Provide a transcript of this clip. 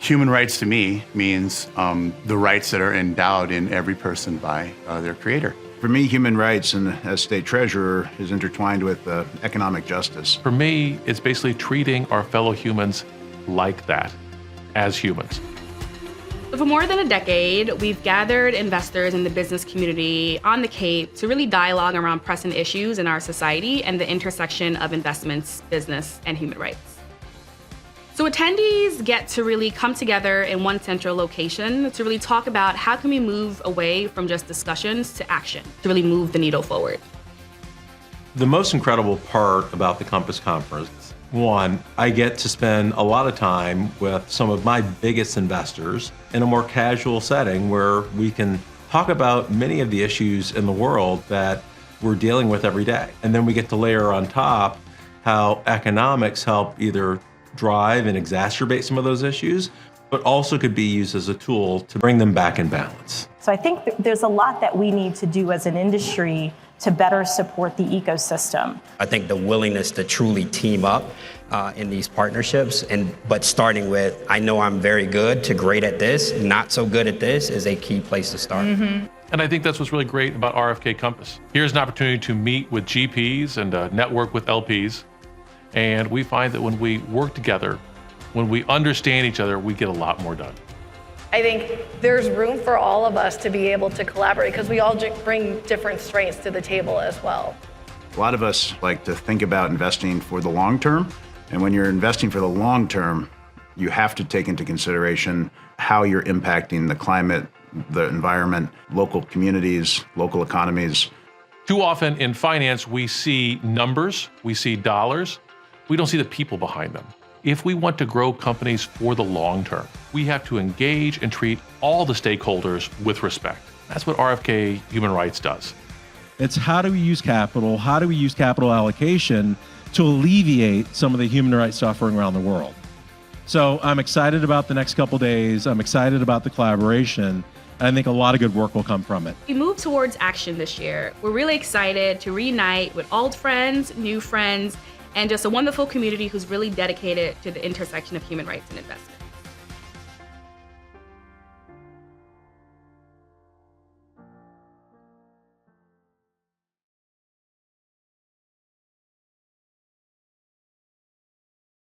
Human rights to me means the rights that are endowed in every person by their creator. For me, human rights and as state treasurer is intertwined with economic justice. For me, it's basically treating our fellow humans like that, as humans. For more than a decade, we've gathered investors in the business community on the Cape to really dialogue around pressing issues in our society and the intersection of investments, business, and human rights. So attendees get to really come together in one central location to really talk about how can we move away from just discussions to action, to really move the needle forward. The most incredible part about the Compass Conference, one, I get to spend a lot of time with some of my biggest investors in a more casual setting where we can talk about many of the issues in the world that we're dealing with every day. And then we get to layer on top how economics help either drive and exacerbate some of those issues, but also could be used as a tool to bring them back in balance. So I think there's a lot that we need to do as an industry to better support the ecosystem. I think the willingness to truly team up in these partnerships, but starting with, I know I'm very good to great at this, not so good at this, is a key place to start. And I think that's what's really great about RFK Compass. Here's an opportunity to meet with GPs and network with LPs. And we find that when we work together, when we understand each other, we get a lot more done. I think there's room for all of us to be able to collaborate because we all bring different strengths to the table as well. A lot of us like to think about investing for the long term. And when you're investing for the long term, you have to take into consideration how you're impacting the climate, the environment, local communities, local economies. Too often in finance, we see numbers, we see dollars, we don't see the people behind them. If we want to grow companies for the long term, we have to engage and treat all the stakeholders with respect. That's what RFK Human Rights does. It's how do we use capital, how do we use capital allocation to alleviate some of the human rights suffering around the world. So I'm excited about the next couple days. I'm excited about the collaboration. And I think a lot of good work will come from it. We move towards action this year. We're really excited to reunite with old friends, new friends, and just a wonderful community who's really dedicated to the intersection of human rights and investment.